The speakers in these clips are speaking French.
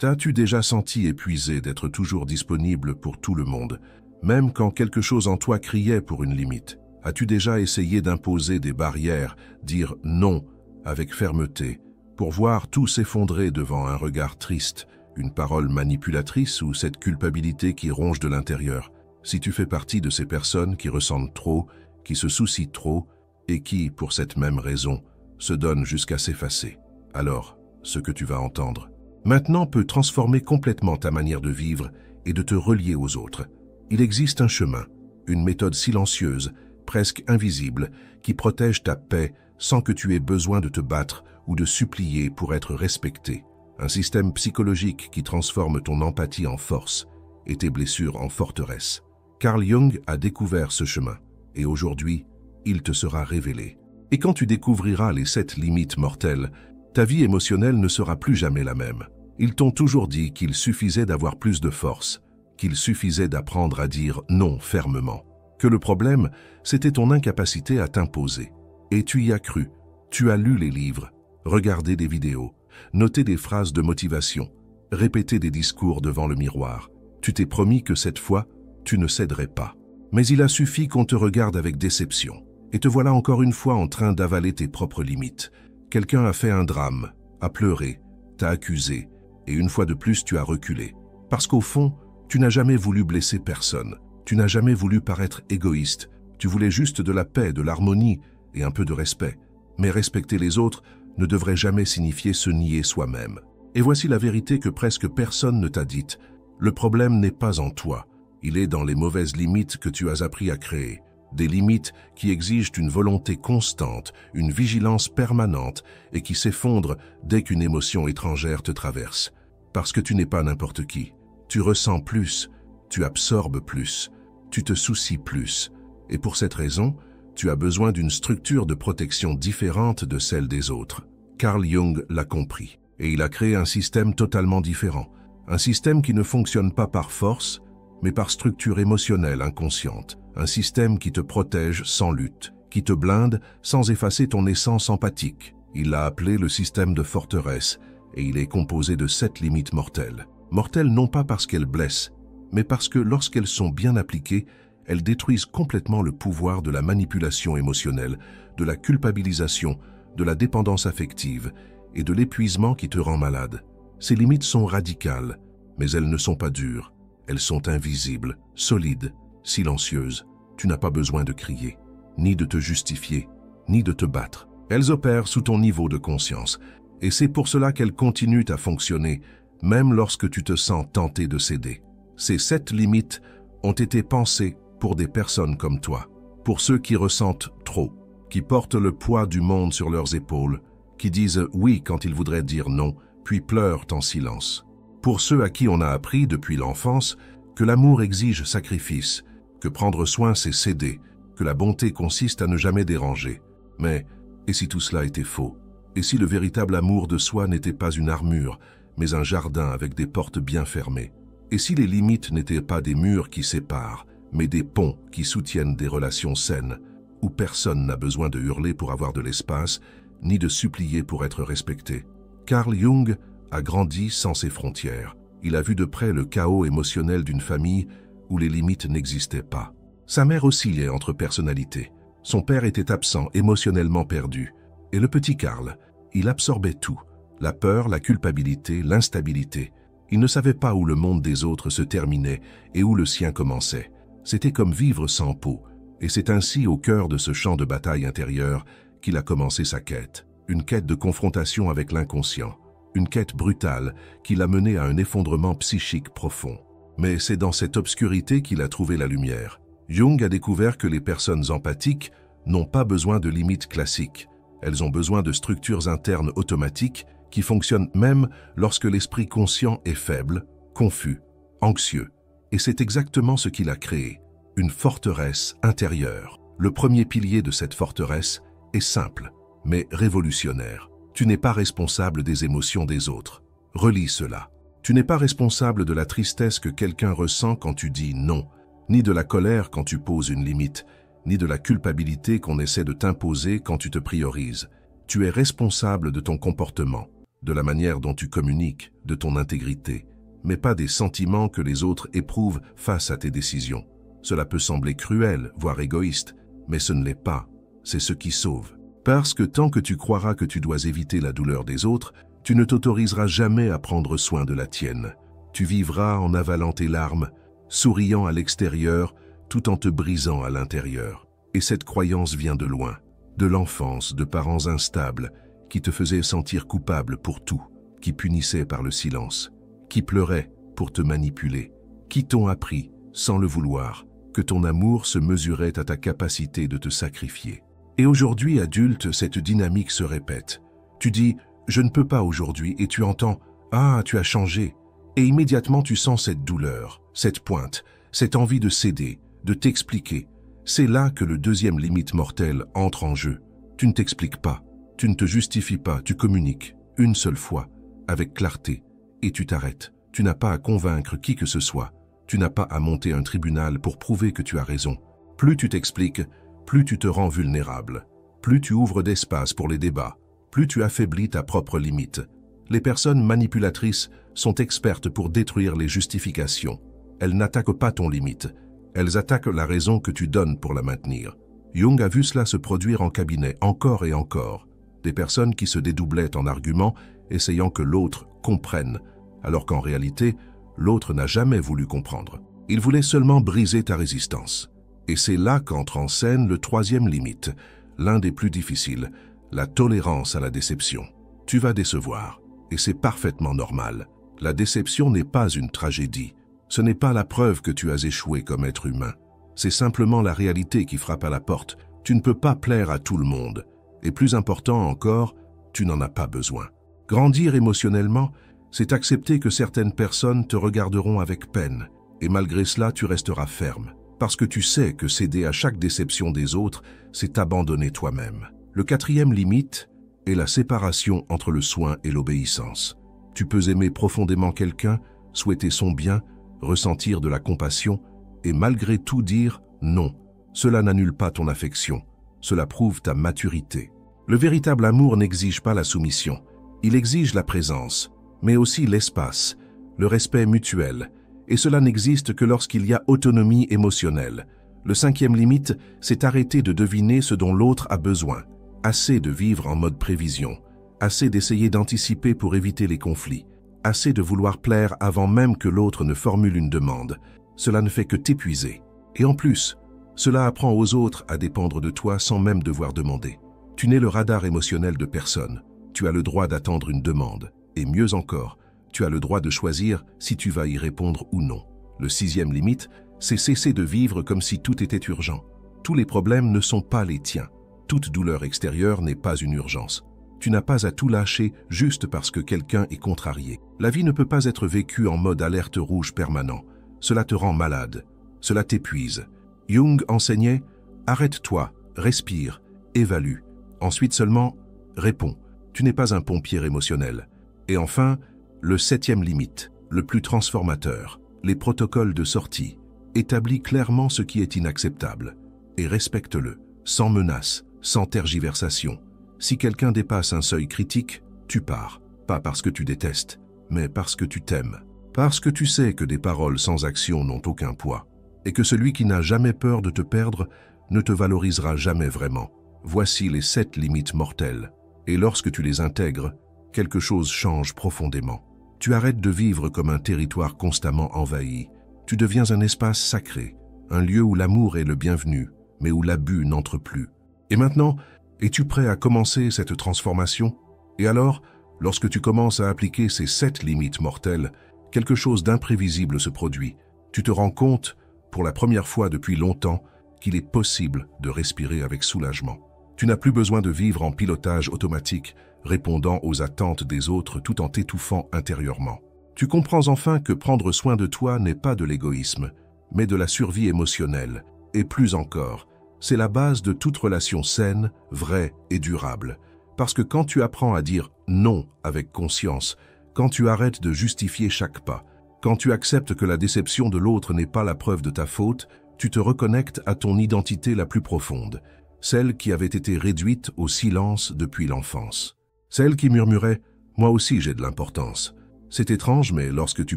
T'as-tu déjà senti épuisé d'être toujours disponible pour tout le monde, même quand quelque chose en toi criait pour une limite? As-tu déjà essayé d'imposer des barrières, dire non avec fermeté, pour voir tout s'effondrer devant un regard triste, une parole manipulatrice ou cette culpabilité qui ronge de l'intérieur? Si tu fais partie de ces personnes qui ressentent trop, qui se soucient trop et qui, pour cette même raison, se donnent jusqu'à s'effacer, alors ce que tu vas entendre maintenant peut transformer complètement ta manière de vivre et de te relier aux autres. Il existe un chemin, une méthode silencieuse, presque invisible, qui protège ta paix sans que tu aies besoin de te battre ou de supplier pour être respecté. Un système psychologique qui transforme ton empathie en force et tes blessures en forteresse. Carl Jung a découvert ce chemin et aujourd'hui, il te sera révélé. Et quand tu découvriras les 7 limites mortelles, ta vie émotionnelle ne sera plus jamais la même. Ils t'ont toujours dit qu'il suffisait d'avoir plus de force, qu'il suffisait d'apprendre à dire non fermement, que le problème, c'était ton incapacité à t'imposer. Et tu y as cru. Tu as lu les livres, regardé des vidéos, noté des phrases de motivation, répété des discours devant le miroir. Tu t'es promis que cette fois, tu ne céderais pas. Mais il a suffi qu'on te regarde avec déception. Et te voilà encore une fois en train d'avaler tes propres limites. Quelqu'un a fait un drame, a pleuré, t'a accusé, et une fois de plus tu as reculé. Parce qu'au fond, tu n'as jamais voulu blesser personne. Tu n'as jamais voulu paraître égoïste. Tu voulais juste de la paix, de l'harmonie et un peu de respect. Mais respecter les autres ne devrait jamais signifier se nier soi-même. Et voici la vérité que presque personne ne t'a dite. Le problème n'est pas en toi. Il est dans les mauvaises limites que tu as appris à créer. Des limites qui exigent une volonté constante, une vigilance permanente et qui s'effondrent dès qu'une émotion étrangère te traverse. Parce que tu n'es pas n'importe qui. Tu ressens plus, tu absorbes plus, tu te soucies plus. Et pour cette raison, tu as besoin d'une structure de protection différente de celle des autres. Carl Jung l'a compris et il a créé un système totalement différent. Un système qui ne fonctionne pas par force, mais par structure émotionnelle inconsciente. Un système qui te protège sans lutte, qui te blinde sans effacer ton essence empathique. Il l'a appelé le système de forteresse et il est composé de 7 limites mortelles. Mortelles non pas parce qu'elles blessent, mais parce que lorsqu'elles sont bien appliquées, elles détruisent complètement le pouvoir de la manipulation émotionnelle, de la culpabilisation, de la dépendance affective et de l'épuisement qui te rend malade. Ces limites sont radicales, mais elles ne sont pas dures. Elles sont invisibles, solides, silencieuses. Tu n'as pas besoin de crier, ni de te justifier, ni de te battre. Elles opèrent sous ton niveau de conscience, et c'est pour cela qu'elles continuent à fonctionner, même lorsque tu te sens tenté de céder. Ces 7 limites ont été pensées pour des personnes comme toi, pour ceux qui ressentent trop, qui portent le poids du monde sur leurs épaules, qui disent oui quand ils voudraient dire non, puis pleurent en silence. Pour ceux à qui on a appris depuis l'enfance que l'amour exige sacrifice, que prendre soin c'est céder, que la bonté consiste à ne jamais déranger. Mais, et si tout cela était faux? Et si le véritable amour de soi n'était pas une armure, mais un jardin avec des portes bien fermées? Et si les limites n'étaient pas des murs qui séparent, mais des ponts qui soutiennent des relations saines, où personne n'a besoin de hurler pour avoir de l'espace, ni de supplier pour être respecté? Carl Jung a grandi sans ses frontières. Il a vu de près le chaos émotionnel d'une famille où les limites n'existaient pas. Sa mère oscillait entre personnalités. Son père était absent, émotionnellement perdu. Et le petit Carl, il absorbait tout. La peur, la culpabilité, l'instabilité. Il ne savait pas où le monde des autres se terminait et où le sien commençait. C'était comme vivre sans peau. Et c'est ainsi, au cœur de ce champ de bataille intérieur, qu'il a commencé sa quête. Une quête de confrontation avec l'inconscient. Une quête brutale qui l'a mené à un effondrement psychique profond. Mais c'est dans cette obscurité qu'il a trouvé la lumière. Jung a découvert que les personnes empathiques n'ont pas besoin de limites classiques. Elles ont besoin de structures internes automatiques qui fonctionnent même lorsque l'esprit conscient est faible, confus, anxieux. Et c'est exactement ce qu'il a créé, une forteresse intérieure. Le premier pilier de cette forteresse est simple, mais révolutionnaire. Tu n'es pas responsable des émotions des autres. Relis cela. Tu n'es pas responsable de la tristesse que quelqu'un ressent quand tu dis non, ni de la colère quand tu poses une limite, ni de la culpabilité qu'on essaie de t'imposer quand tu te priorises. Tu es responsable de ton comportement, de la manière dont tu communiques, de ton intégrité, mais pas des sentiments que les autres éprouvent face à tes décisions. Cela peut sembler cruel, voire égoïste, mais ce ne l'est pas. C'est ce qui sauve. Parce que tant que tu croiras que tu dois éviter la douleur des autres, tu ne t'autoriseras jamais à prendre soin de la tienne. Tu vivras en avalant tes larmes, souriant à l'extérieur, tout en te brisant à l'intérieur. Et cette croyance vient de loin, de l'enfance, de parents instables, qui te faisaient sentir coupable pour tout, qui punissaient par le silence, qui pleuraient pour te manipuler, qui t'ont appris, sans le vouloir, que ton amour se mesurait à ta capacité de te sacrifier. Et aujourd'hui, adulte, cette dynamique se répète. Tu dis « je ne peux pas aujourd'hui » et tu entends « ah, tu as changé ». Et immédiatement tu sens cette douleur, cette pointe, cette envie de céder, de t'expliquer. C'est là que le deuxième limite mortelle entre en jeu. Tu ne t'expliques pas, tu ne te justifies pas, tu communiques, une seule fois, avec clarté, et tu t'arrêtes. Tu n'as pas à convaincre qui que ce soit, tu n'as pas à monter un tribunal pour prouver que tu as raison. Plus tu t'expliques, plus tu te rends vulnérable, plus tu ouvres d'espace pour les débats, plus tu affaiblis ta propre limite. Les personnes manipulatrices sont expertes pour détruire les justifications. Elles n'attaquent pas ton limite, elles attaquent la raison que tu donnes pour la maintenir. Jung a vu cela se produire en cabinet encore et encore. Des personnes qui se dédoublaient en arguments, essayant que l'autre comprenne, alors qu'en réalité, l'autre n'a jamais voulu comprendre. Il voulait seulement briser ta résistance. Et c'est là qu'entre en scène le troisième limite, l'un des plus difficiles, la tolérance à la déception. Tu vas décevoir, et c'est parfaitement normal. La déception n'est pas une tragédie. Ce n'est pas la preuve que tu as échoué comme être humain. C'est simplement la réalité qui frappe à la porte. Tu ne peux pas plaire à tout le monde. Et plus important encore, tu n'en as pas besoin. Grandir émotionnellement, c'est accepter que certaines personnes te regarderont avec peine. Et malgré cela, tu resteras ferme. Parce que tu sais que céder à chaque déception des autres, c'est t'abandonner toi-même. Le quatrième limite est la séparation entre le soin et l'obéissance. Tu peux aimer profondément quelqu'un, souhaiter son bien, ressentir de la compassion, et malgré tout dire non. Cela n'annule pas ton affection, cela prouve ta maturité. Le véritable amour n'exige pas la soumission, il exige la présence, mais aussi l'espace, le respect mutuel, et cela n'existe que lorsqu'il y a autonomie émotionnelle. Le cinquième limite, c'est arrêter de deviner ce dont l'autre a besoin, assez de vivre en mode prévision, assez d'essayer d'anticiper pour éviter les conflits, assez de vouloir plaire avant même que l'autre ne formule une demande. Cela ne fait que t'épuiser. Et en plus, cela apprend aux autres à dépendre de toi sans même devoir demander. Tu n'es le radar émotionnel de personne. Tu as le droit d'attendre une demande. Et mieux encore, tu as le droit de choisir si tu vas y répondre ou non. Le sixième limite, c'est cesser de vivre comme si tout était urgent. Tous les problèmes ne sont pas les tiens. Toute douleur extérieure n'est pas une urgence. Tu n'as pas à tout lâcher juste parce que quelqu'un est contrarié. La vie ne peut pas être vécue en mode alerte rouge permanent. Cela te rend malade, cela t'épuise. Jung enseignait « arrête-toi, respire, évalue. Ensuite seulement, réponds. Tu n'es pas un pompier émotionnel. » Et enfin, le septième limite, le plus transformateur, les protocoles de sortie. Établis clairement ce qui est inacceptable et respecte-le, sans menace, sans tergiversation. Si quelqu'un dépasse un seuil critique, tu pars, pas parce que tu détestes, mais parce que tu t'aimes. Parce que tu sais que des paroles sans action n'ont aucun poids, et que celui qui n'a jamais peur de te perdre ne te valorisera jamais vraiment. Voici les 7 limites mortelles, et lorsque tu les intègres, quelque chose change profondément. Tu arrêtes de vivre comme un territoire constamment envahi. Tu deviens un espace sacré, un lieu où l'amour est le bienvenu, mais où l'abus n'entre plus. Et maintenant, es-tu prêt à commencer cette transformation? Et alors, lorsque tu commences à appliquer ces 7 limites mortelles, quelque chose d'imprévisible se produit. Tu te rends compte, pour la première fois depuis longtemps, qu'il est possible de respirer avec soulagement. Tu n'as plus besoin de vivre en pilotage automatique, répondant aux attentes des autres tout en t'étouffant intérieurement. Tu comprends enfin que prendre soin de toi n'est pas de l'égoïsme, mais de la survie émotionnelle. Et plus encore, c'est la base de toute relation saine, vraie et durable. Parce que quand tu apprends à dire non avec conscience, quand tu arrêtes de justifier chaque pas, quand tu acceptes que la déception de l'autre n'est pas la preuve de ta faute, tu te reconnectes à ton identité la plus profonde, celle qui avait été réduite au silence depuis l'enfance. Celle qui murmurait Moi aussi j'ai de l'importance. C'est étrange, mais lorsque tu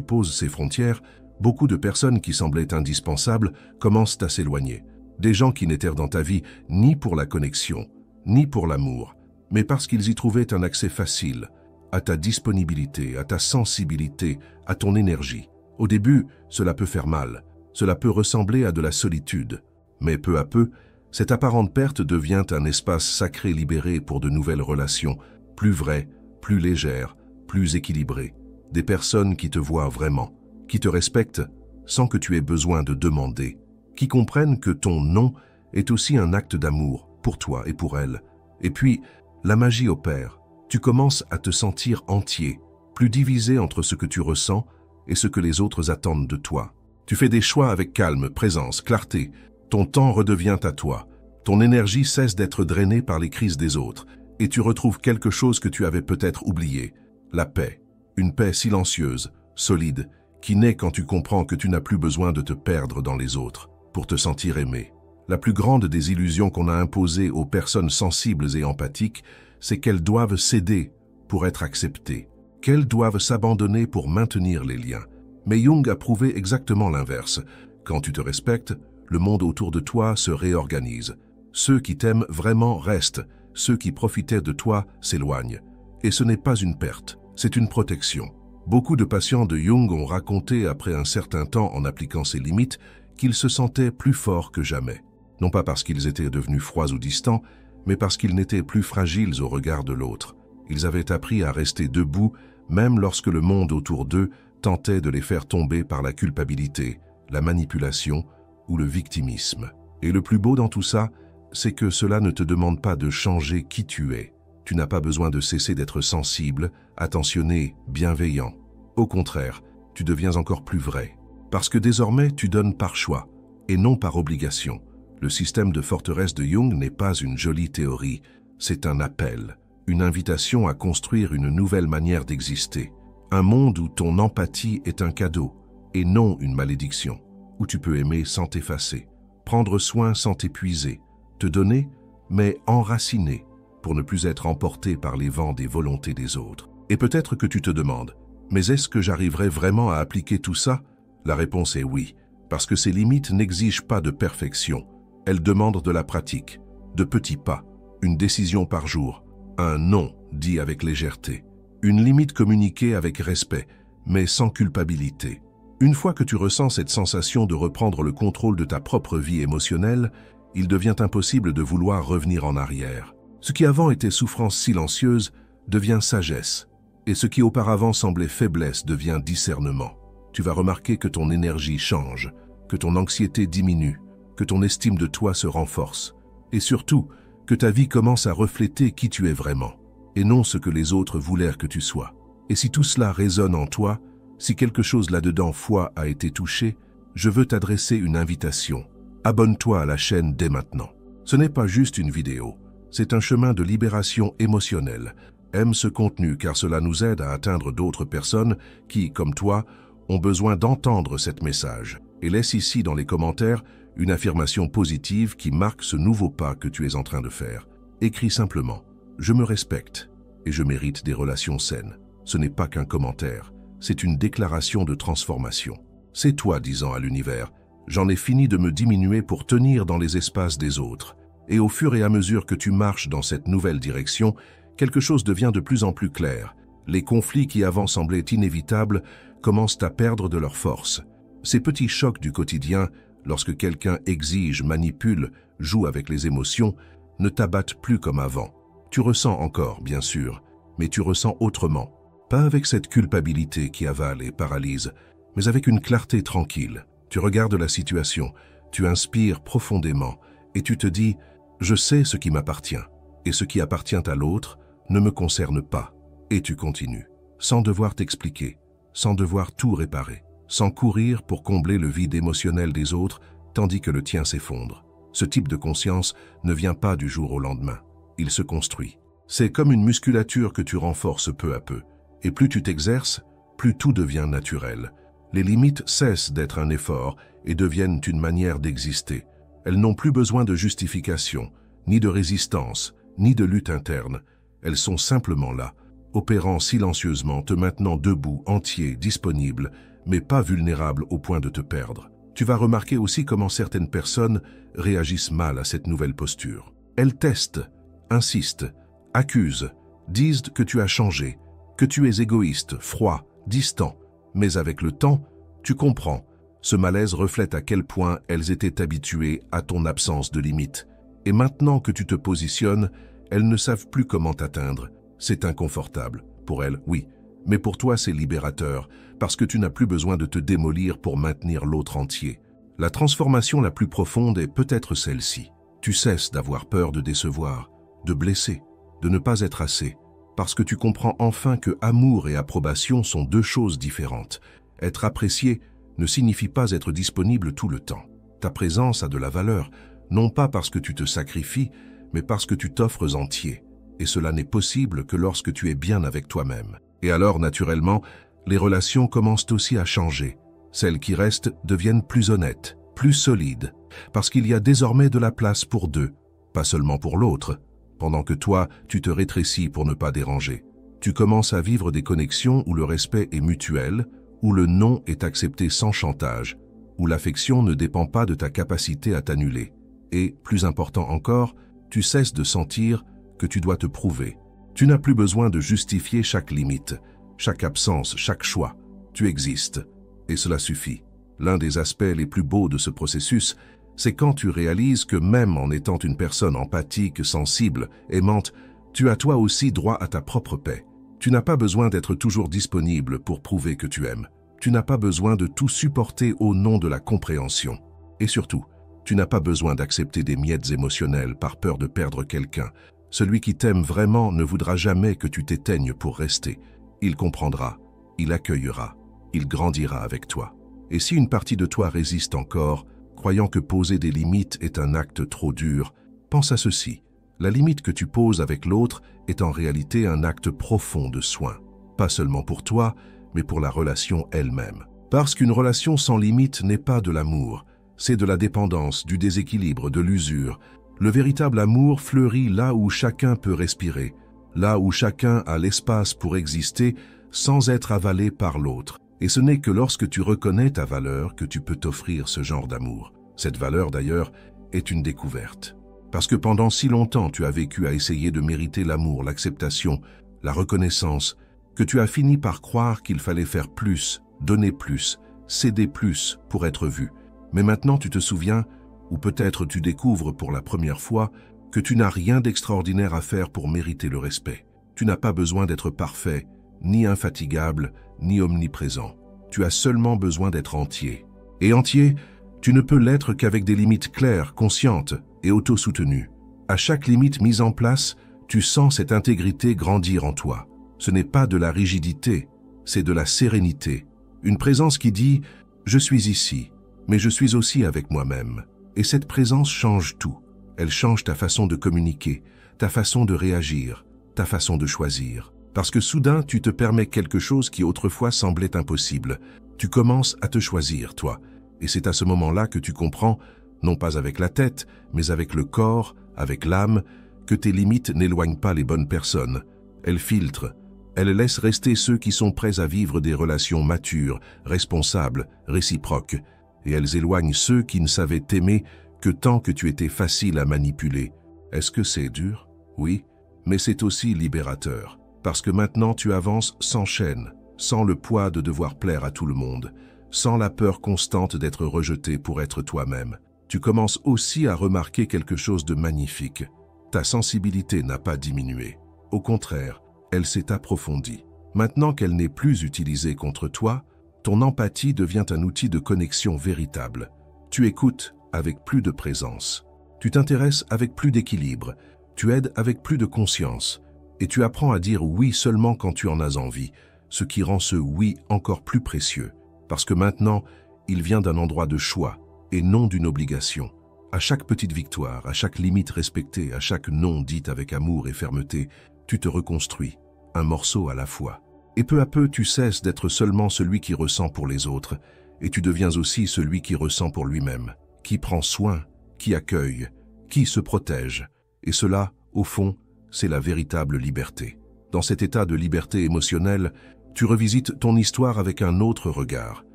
poses ces frontières, beaucoup de personnes qui semblaient indispensables commencent à s'éloigner. Des gens qui n'étaient dans ta vie ni pour la connexion, ni pour l'amour, mais parce qu'ils y trouvaient un accès facile à ta disponibilité, à ta sensibilité, à ton énergie. Au début, cela peut faire mal, cela peut ressembler à de la solitude, mais peu à peu, cette apparente perte devient un espace sacré libéré pour de nouvelles relations, plus vraies, plus légères, plus équilibrées. Des personnes qui te voient vraiment, qui te respectent sans que tu aies besoin de demander, qui comprennent que ton non est aussi un acte d'amour pour toi et pour elles. Et puis, la magie opère. Tu commences à te sentir entier, plus divisé entre ce que tu ressens et ce que les autres attendent de toi. Tu fais des choix avec calme, présence, clarté. Ton temps redevient à toi. Ton énergie cesse d'être drainée par les crises des autres et tu retrouves quelque chose que tu avais peut-être oublié, la paix. Une paix silencieuse, solide, qui naît quand tu comprends que tu n'as plus besoin de te perdre dans les autres pour te sentir aimé. La plus grande des illusions qu'on a imposées aux personnes sensibles et empathiques, c'est qu'elles doivent céder pour être acceptées, qu'elles doivent s'abandonner pour maintenir les liens. Mais Jung a prouvé exactement l'inverse. Quand tu te respectes, le monde autour de toi se réorganise. Ceux qui t'aiment vraiment restent, ceux qui profitaient de toi s'éloignent. Et ce n'est pas une perte, c'est une protection. Beaucoup de patients de Jung ont raconté après un certain temps en appliquant ces limites qu'ils se sentaient plus forts que jamais. Non pas parce qu'ils étaient devenus froids ou distants, mais parce qu'ils n'étaient plus fragiles au regard de l'autre. Ils avaient appris à rester debout, même lorsque le monde autour d'eux tentait de les faire tomber par la culpabilité, la manipulation ou le victimisme. Et le plus beau dans tout ça, c'est que cela ne te demande pas de changer qui tu es. Tu n'as pas besoin de cesser d'être sensible, attentionné, bienveillant. Au contraire, tu deviens encore plus vrai. Parce que désormais, tu donnes par choix, et non par obligation. Le système de forteresse de Jung n'est pas une jolie théorie, c'est un appel, une invitation à construire une nouvelle manière d'exister. Un monde où ton empathie est un cadeau, et non une malédiction. Où tu peux aimer sans t'effacer, prendre soin sans t'épuiser, te donner, mais enraciner, pour ne plus être emporté par les vents des volontés des autres. Et peut-être que tu te demandes, mais est-ce que j'arriverai vraiment à appliquer tout ça? La réponse est oui, parce que ces limites n'exigent pas de perfection. Elles demandent de la pratique, de petits pas, une décision par jour, un non dit avec légèreté, une limite communiquée avec respect, mais sans culpabilité. Une fois que tu ressens cette sensation de reprendre le contrôle de ta propre vie émotionnelle, il devient impossible de vouloir revenir en arrière. Ce qui avant était souffrance silencieuse devient sagesse, et ce qui auparavant semblait faiblesse devient discernement. Tu vas remarquer que ton énergie change, que ton anxiété diminue, que ton estime de toi se renforce, et surtout que ta vie commence à refléter qui tu es vraiment, et non ce que les autres voulaient que tu sois. Et si tout cela résonne en toi, si quelque chose là-dedans foi a été touché, je veux t'adresser une invitation. Abonne-toi à la chaîne dès maintenant. Ce n'est pas juste une vidéo, c'est un chemin de libération émotionnelle. Aime ce contenu car cela nous aide à atteindre d'autres personnes qui, comme toi, ont besoin d'entendre cet message. Et laisse ici dans les commentaires une affirmation positive qui marque ce nouveau pas que tu es en train de faire. Écris simplement « Je me respecte et je mérite des relations saines ». Ce n'est pas qu'un commentaire, c'est une déclaration de transformation. C'est toi disant à l'univers « J'en ai fini de me diminuer pour tenir dans les espaces des autres ». Et au fur et à mesure que tu marches dans cette nouvelle direction, quelque chose devient de plus en plus clair. Les conflits qui avant semblaient inévitables commencent à perdre de leur force. Ces petits chocs du quotidien, lorsque quelqu'un exige, manipule, joue avec les émotions, ne t'abattent plus comme avant. Tu ressens encore, bien sûr, mais tu ressens autrement. Pas avec cette culpabilité qui avale et paralyse, mais avec une clarté tranquille. Tu regardes la situation, tu inspires profondément et tu te dis « Je sais ce qui m'appartient et ce qui appartient à l'autre ne me concerne pas ». Et tu continues, sans devoir t'expliquer, sans devoir tout réparer, sans courir pour combler le vide émotionnel des autres tandis que le tien s'effondre. Ce type de conscience ne vient pas du jour au lendemain, il se construit. C'est comme une musculature que tu renforces peu à peu. Et plus tu t'exerces, plus tout devient naturel. Les limites cessent d'être un effort et deviennent une manière d'exister. Elles n'ont plus besoin de justification, ni de résistance, ni de lutte interne. Elles sont simplement là, opérant silencieusement, te maintenant debout, entier, disponible, mais pas vulnérable au point de te perdre. Tu vas remarquer aussi comment certaines personnes réagissent mal à cette nouvelle posture. Elles testent, insistent, accusent, disent que tu as changé, que tu es égoïste, froid, distant. Mais avec le temps, tu comprends. Ce malaise reflète à quel point elles étaient habituées à ton absence de limite. Et maintenant que tu te positionnes, elles ne savent plus comment t'atteindre. C'est inconfortable. Pour elles, oui. Mais pour toi, c'est libérateur, parce que tu n'as plus besoin de te démolir pour maintenir l'autre entier. La transformation la plus profonde est peut-être celle-ci. Tu cesses d'avoir peur de décevoir, de blesser, de ne pas être assez, parce que tu comprends enfin que amour et approbation sont deux choses différentes. Être apprécié ne signifie pas être disponible tout le temps. Ta présence a de la valeur, non pas parce que tu te sacrifies, mais parce que tu t'offres entier. Et cela n'est possible que lorsque tu es bien avec toi-même. Et alors, naturellement, les relations commencent aussi à changer. Celles qui restent deviennent plus honnêtes, plus solides, parce qu'il y a désormais de la place pour deux, pas seulement pour l'autre, pendant que toi, tu te rétrécis pour ne pas déranger. Tu commences à vivre des connexions où le respect est mutuel, où le non est accepté sans chantage, où l'affection ne dépend pas de ta capacité à t'annuler. Et, plus important encore, tu cesses de sentir que tu dois te prouver. Tu n'as plus besoin de justifier chaque limite, chaque absence, chaque choix. Tu existes, et cela suffit. L'un des aspects les plus beaux de ce processus, c'est quand tu réalises que même en étant une personne empathique, sensible, aimante, tu as toi aussi droit à ta propre paix. Tu n'as pas besoin d'être toujours disponible pour prouver que tu aimes. Tu n'as pas besoin de tout supporter au nom de la compréhension. Et surtout, tu n'as pas besoin d'accepter des miettes émotionnelles par peur de perdre quelqu'un. Celui qui t'aime vraiment ne voudra jamais que tu t'éteignes pour rester. Il comprendra, il accueillera, il grandira avec toi. Et si une partie de toi résiste encore, croyant que poser des limites est un acte trop dur, pense à ceci. La limite que tu poses avec l'autre est en réalité un acte profond de soin. Pas seulement pour toi, mais pour la relation elle-même. Parce qu'une relation sans limite n'est pas de l'amour, c'est de la dépendance, du déséquilibre, de l'usure. Le véritable amour fleurit là où chacun peut respirer, là où chacun a l'espace pour exister sans être avalé par l'autre. Et ce n'est que lorsque tu reconnais ta valeur que tu peux t'offrir ce genre d'amour. Cette valeur, d'ailleurs, est une découverte. Parce que pendant si longtemps tu as vécu à essayer de mériter l'amour, l'acceptation, la reconnaissance, que tu as fini par croire qu'il fallait faire plus, donner plus, céder plus pour être vu. Mais maintenant tu te souviens, ou peut-être tu découvres pour la première fois, que tu n'as rien d'extraordinaire à faire pour mériter le respect. Tu n'as pas besoin d'être parfait, ni infatigable, ni omniprésent. Tu as seulement besoin d'être entier. Et entier, tu ne peux l'être qu'avec des limites claires, conscientes et auto-soutenues. À chaque limite mise en place, tu sens cette intégrité grandir en toi. Ce n'est pas de la rigidité, c'est de la sérénité. Une présence qui dit « Je suis ici, mais je suis aussi avec moi-même ». Et cette présence change tout. Elle change ta façon de communiquer, ta façon de réagir, ta façon de choisir. Parce que soudain, tu te permets quelque chose qui autrefois semblait impossible. Tu commences à te choisir, toi. Et c'est à ce moment-là que tu comprends, non pas avec la tête, mais avec le corps, avec l'âme, que tes limites n'éloignent pas les bonnes personnes. Elles filtrent. Elles laissent rester ceux qui sont prêts à vivre des relations matures, responsables, réciproques. Et elles éloignent ceux qui ne savaient t'aimer que tant que tu étais facile à manipuler. Est-ce que c'est dur? Oui, mais c'est aussi libérateur. Parce que maintenant tu avances sans chaîne, sans le poids de devoir plaire à tout le monde, sans la peur constante d'être rejeté pour être toi-même. Tu commences aussi à remarquer quelque chose de magnifique. Ta sensibilité n'a pas diminué. Au contraire, elle s'est approfondie. Maintenant qu'elle n'est plus utilisée contre toi, ton empathie devient un outil de connexion véritable. Tu écoutes avec plus de présence. Tu t'intéresses avec plus d'équilibre. Tu aides avec plus de conscience. Et tu apprends à dire oui seulement quand tu en as envie, ce qui rend ce oui encore plus précieux. Parce que maintenant, il vient d'un endroit de choix et non d'une obligation. À chaque petite victoire, à chaque limite respectée, à chaque non dit avec amour et fermeté, tu te reconstruis, un morceau à la fois. Et peu à peu, tu cesses d'être seulement celui qui ressent pour les autres, et tu deviens aussi celui qui ressent pour lui-même, qui prend soin, qui accueille, qui se protège. Et cela, au fond, c'est la véritable liberté. Dans cet état de liberté émotionnelle, tu revisites ton histoire avec un autre regard.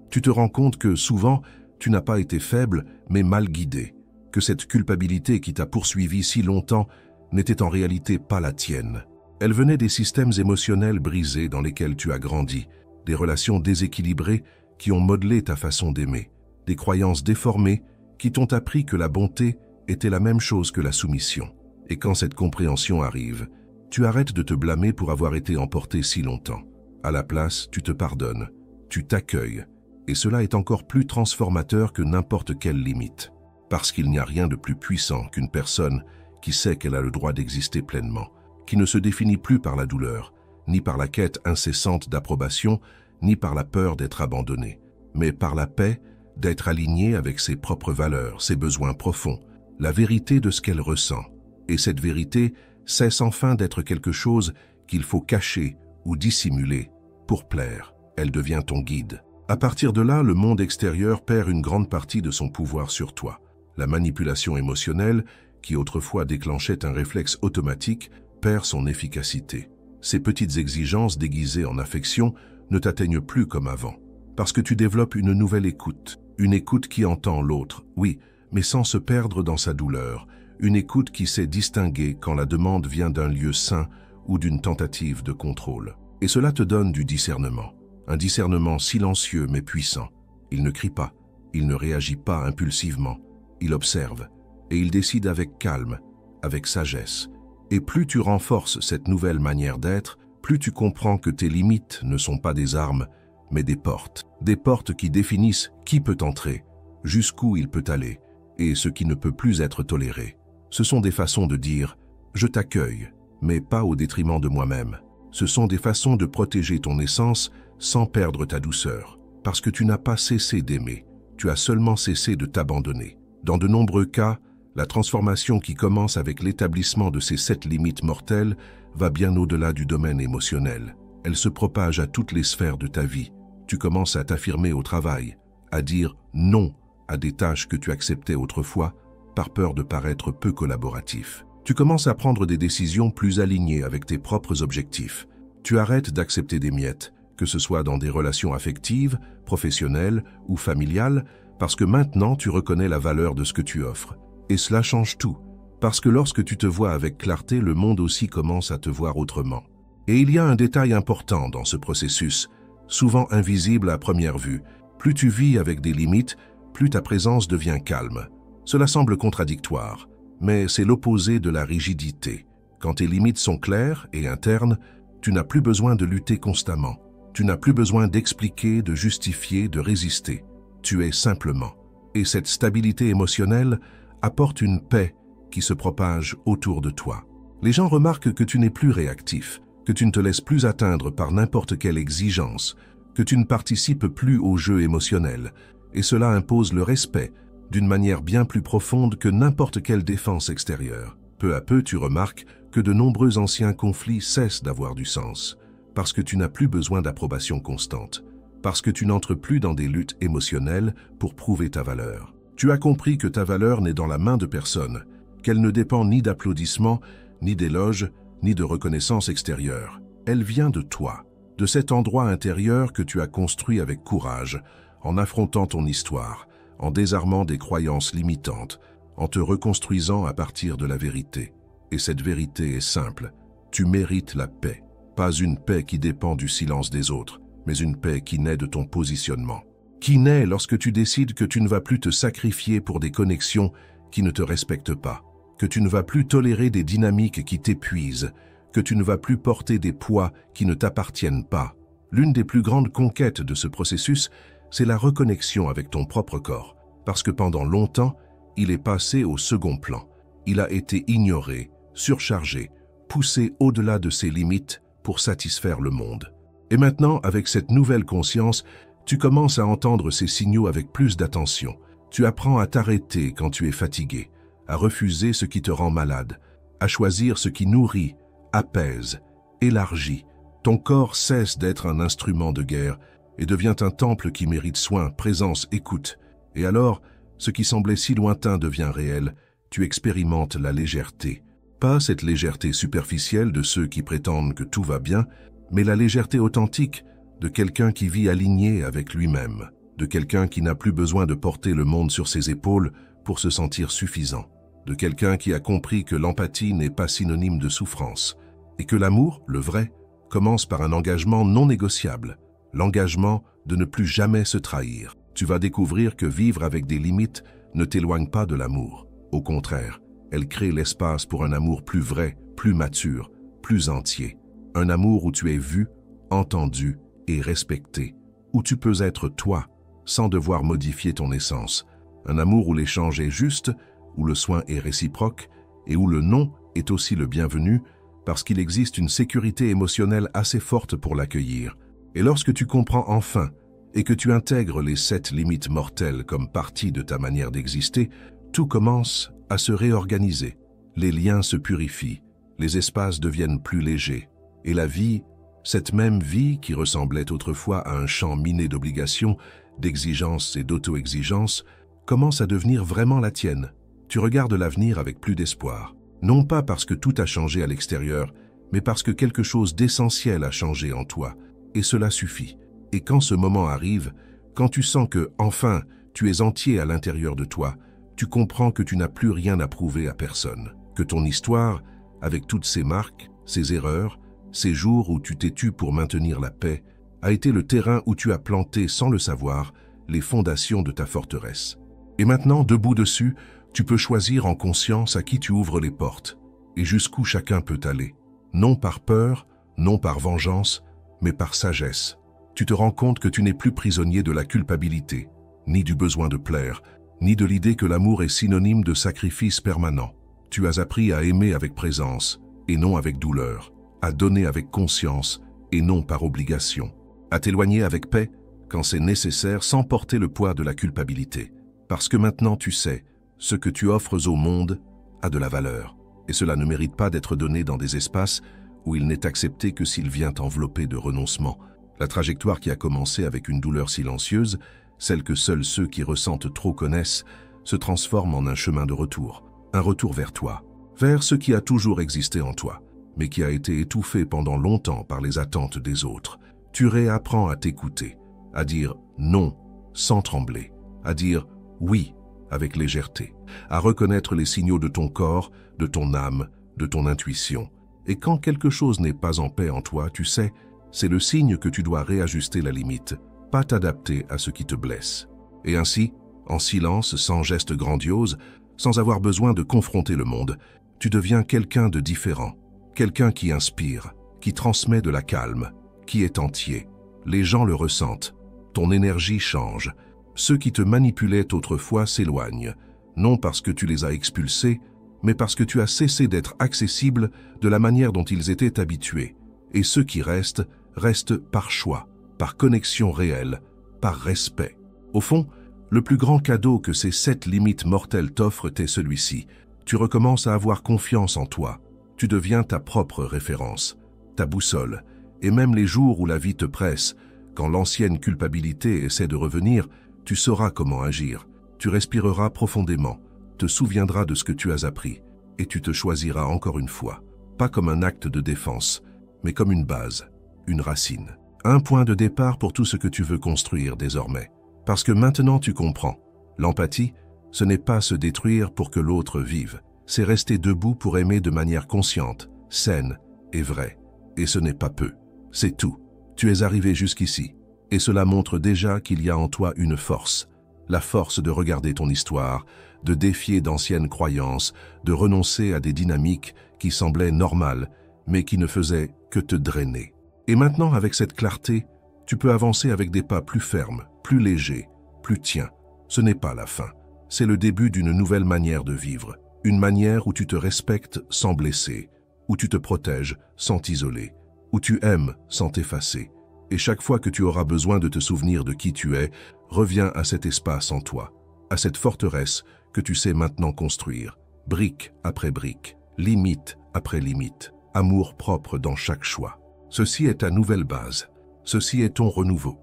Tu te rends compte que souvent, tu n'as pas été faible, mais mal guidé. Que cette culpabilité qui t'a poursuivi si longtemps n'était en réalité pas la tienne. Elle venait des systèmes émotionnels brisés dans lesquels tu as grandi, des relations déséquilibrées qui ont modelé ta façon d'aimer, des croyances déformées qui t'ont appris que la bonté était la même chose que la soumission. Et quand cette compréhension arrive, tu arrêtes de te blâmer pour avoir été emporté si longtemps. À la place, tu te pardonnes, tu t'accueilles, et cela est encore plus transformateur que n'importe quelle limite. Parce qu'il n'y a rien de plus puissant qu'une personne qui sait qu'elle a le droit d'exister pleinement, qui ne se définit plus par la douleur, ni par la quête incessante d'approbation, ni par la peur d'être abandonnée, mais par la paix d'être alignée avec ses propres valeurs, ses besoins profonds, la vérité de ce qu'elle ressent. Et cette vérité cesse enfin d'être quelque chose qu'il faut cacher ou dissimuler pour plaire. Elle devient ton guide. À partir de là, le monde extérieur perd une grande partie de son pouvoir sur toi. La manipulation émotionnelle, qui autrefois déclenchait un réflexe automatique, perd son efficacité. Ces petites exigences déguisées en affection ne t'atteignent plus comme avant, parce que tu développes une nouvelle écoute, une écoute qui entend l'autre, oui, mais sans se perdre dans sa douleur, une écoute qui sait distinguer quand la demande vient d'un lieu sain ou d'une tentative de contrôle. Et cela te donne du discernement, un discernement silencieux mais puissant. Il ne crie pas, il ne réagit pas impulsivement, il observe, et il décide avec calme, avec sagesse. Et plus tu renforces cette nouvelle manière d'être, plus tu comprends que tes limites ne sont pas des armes, mais des portes qui définissent qui peut entrer, jusqu'où il peut aller, et ce qui ne peut plus être toléré. Ce sont des façons de dire « je t'accueille », mais pas au détriment de moi-même. Ce sont des façons de protéger ton essence sans perdre ta douceur, parce que tu n'as pas cessé d'aimer, tu as seulement cessé de t'abandonner. Dans de nombreux cas, la transformation qui commence avec l'établissement de ces 7 limites mortelles va bien au-delà du domaine émotionnel. Elle se propage à toutes les sphères de ta vie. Tu commences à t'affirmer au travail, à dire non à des tâches que tu acceptais autrefois par peur de paraître peu collaboratif. Tu commences à prendre des décisions plus alignées avec tes propres objectifs. Tu arrêtes d'accepter des miettes, que ce soit dans des relations affectives, professionnelles ou familiales, parce que maintenant tu reconnais la valeur de ce que tu offres. Et cela change tout, parce que lorsque tu te vois avec clarté, le monde aussi commence à te voir autrement. Et il y a un détail important dans ce processus, souvent invisible à première vue. Plus tu vis avec des limites, plus ta présence devient calme. Cela semble contradictoire, mais c'est l'opposé de la rigidité. Quand tes limites sont claires et internes, tu n'as plus besoin de lutter constamment. Tu n'as plus besoin d'expliquer, de justifier, de résister. Tu es simplement. Et cette stabilité émotionnelle apporte une paix qui se propage autour de toi. Les gens remarquent que tu n'es plus réactif, que tu ne te laisses plus atteindre par n'importe quelle exigence, que tu ne participes plus au jeu émotionnel, et cela impose le respect d'une manière bien plus profonde que n'importe quelle défense extérieure. Peu à peu, tu remarques que de nombreux anciens conflits cessent d'avoir du sens, parce que tu n'as plus besoin d'approbation constante, parce que tu n'entres plus dans des luttes émotionnelles pour prouver ta valeur. Tu as compris que ta valeur n'est dans la main de personne, qu'elle ne dépend ni d'applaudissements, ni d'éloges, ni de reconnaissance extérieure. Elle vient de toi, de cet endroit intérieur que tu as construit avec courage, en affrontant ton histoire, en désarmant des croyances limitantes, en te reconstruisant à partir de la vérité. Et cette vérité est simple, tu mérites la paix. Pas une paix qui dépend du silence des autres, mais une paix qui naît de ton positionnement. Qui naît lorsque tu décides que tu ne vas plus te sacrifier pour des connexions qui ne te respectent pas, que tu ne vas plus tolérer des dynamiques qui t'épuisent, que tu ne vas plus porter des poids qui ne t'appartiennent pas. L'une des plus grandes conquêtes de ce processus, c'est la reconnexion avec ton propre corps, parce que pendant longtemps, il est passé au second plan. Il a été ignoré, surchargé, poussé au-delà de ses limites pour satisfaire le monde. Et maintenant, avec cette nouvelle conscience, tu commences à entendre ces signaux avec plus d'attention. Tu apprends à t'arrêter quand tu es fatigué, à refuser ce qui te rend malade, à choisir ce qui nourrit, apaise, élargit. Ton corps cesse d'être un instrument de guerre et devient un temple qui mérite soin, présence, écoute. Et alors, ce qui semblait si lointain devient réel, tu expérimentes la légèreté, Pas cette légèreté superficielle de ceux qui prétendent que tout va bien, mais la légèreté authentique de quelqu'un qui vit aligné avec lui-même, de quelqu'un qui n'a plus besoin de porter le monde sur ses épaules pour se sentir suffisant, de quelqu'un qui a compris que l'empathie n'est pas synonyme de souffrance, et que l'amour, le vrai, commence par un engagement non négociable, l'engagement de ne plus jamais se trahir. Tu vas découvrir que vivre avec des limites ne t'éloigne pas de l'amour. Au contraire, elle crée l'espace pour un amour plus vrai, plus mature, plus entier. Un amour où tu es vu, entendu et respecté, où tu peux être toi, sans devoir modifier ton essence. Un amour où l'échange est juste, où le soin est réciproque et où le non est aussi le bienvenu parce qu'il existe une sécurité émotionnelle assez forte pour l'accueillir. Et lorsque tu comprends enfin et que tu intègres les 7 limites mortelles comme partie de ta manière d'exister, tout commence à se réorganiser. Les liens se purifient, les espaces deviennent plus légers. Et la vie, cette même vie qui ressemblait autrefois à un champ miné d'obligations, d'exigences et d'auto-exigences, commence à devenir vraiment la tienne. Tu regardes l'avenir avec plus d'espoir. Non pas parce que tout a changé à l'extérieur, mais parce que quelque chose d'essentiel a changé en toi. Et cela suffit. Et quand ce moment arrive, quand tu sens que, enfin, tu es entier à l'intérieur de toi, tu comprends que tu n'as plus rien à prouver à personne. Que ton histoire, avec toutes ses marques, ses erreurs, ces jours où tu t'es tu pour maintenir la paix, a été le terrain où tu as planté, sans le savoir, les fondations de ta forteresse. Et maintenant, debout dessus, tu peux choisir en conscience à qui tu ouvres les portes et jusqu'où chacun peut aller. Non par peur, non par vengeance, mais par sagesse. Tu te rends compte que tu n'es plus prisonnier de la culpabilité, ni du besoin de plaire, ni de l'idée que l'amour est synonyme de sacrifice permanent. Tu as appris à aimer avec présence et non avec douleur, à donner avec conscience et non par obligation, à t'éloigner avec paix quand c'est nécessaire sans porter le poids de la culpabilité. Parce que maintenant tu sais, ce que tu offres au monde a de la valeur, et cela ne mérite pas d'être donné dans des espaces où il n'est accepté que s'il vient enveloppé de renoncement. La trajectoire qui a commencé avec une douleur silencieuse, celle que seuls ceux qui ressentent trop connaissent, se transforme en un chemin de retour, un retour vers toi, vers ce qui a toujours existé en toi, mais qui a été étouffé pendant longtemps par les attentes des autres. Tu réapprends à t'écouter, à dire non sans trembler, à dire oui avec légèreté, à reconnaître les signaux de ton corps, de ton âme, de ton intuition. Et quand quelque chose n'est pas en paix en toi, tu sais, c'est le signe que tu dois réajuster la limite, pas t'adapter à ce qui te blesse. Et ainsi, en silence, sans geste grandiose, sans avoir besoin de confronter le monde, tu deviens quelqu'un de différent, quelqu'un qui inspire, qui transmet de la calme, qui est entier. Les gens le ressentent, ton énergie change. Ceux qui te manipulaient autrefois s'éloignent, non parce que tu les as expulsés, mais parce que tu as cessé d'être accessible de la manière dont ils étaient habitués. Et ceux qui restent, restent par choix, par connexion réelle, par respect. Au fond, le plus grand cadeau que ces 7 limites mortelles t'offrent est celui-ci. Tu recommences à avoir confiance en toi. Tu deviens ta propre référence, ta boussole. Et même les jours où la vie te presse, quand l'ancienne culpabilité essaie de revenir, tu sauras comment agir. Tu respireras profondément, te souviendras de ce que tu as appris, et tu te choisiras encore une fois, pas comme un acte de défense, mais comme une base, une racine. Un point de départ pour tout ce que tu veux construire désormais. Parce que maintenant tu comprends, l'empathie, ce n'est pas se détruire pour que l'autre vive, c'est rester debout pour aimer de manière consciente, saine et vraie. Et ce n'est pas peu, c'est tout. Tu es arrivé jusqu'ici, et cela montre déjà qu'il y a en toi une force, la force de regarder ton histoire, de défier d'anciennes croyances, de renoncer à des dynamiques qui semblaient normales, mais qui ne faisaient que te drainer. Et maintenant, avec cette clarté, tu peux avancer avec des pas plus fermes, plus légers, plus tiens. Ce n'est pas la fin, c'est le début d'une nouvelle manière de vivre, une manière où tu te respectes sans blesser, où tu te protèges sans t'isoler, où tu aimes sans t'effacer. Et chaque fois que tu auras besoin de te souvenir de qui tu es, reviens à cet espace en toi, à cette forteresse que tu sais maintenant construire, brique après brique, limite après limite, amour propre dans chaque choix. Ceci est ta nouvelle base, ceci est ton renouveau.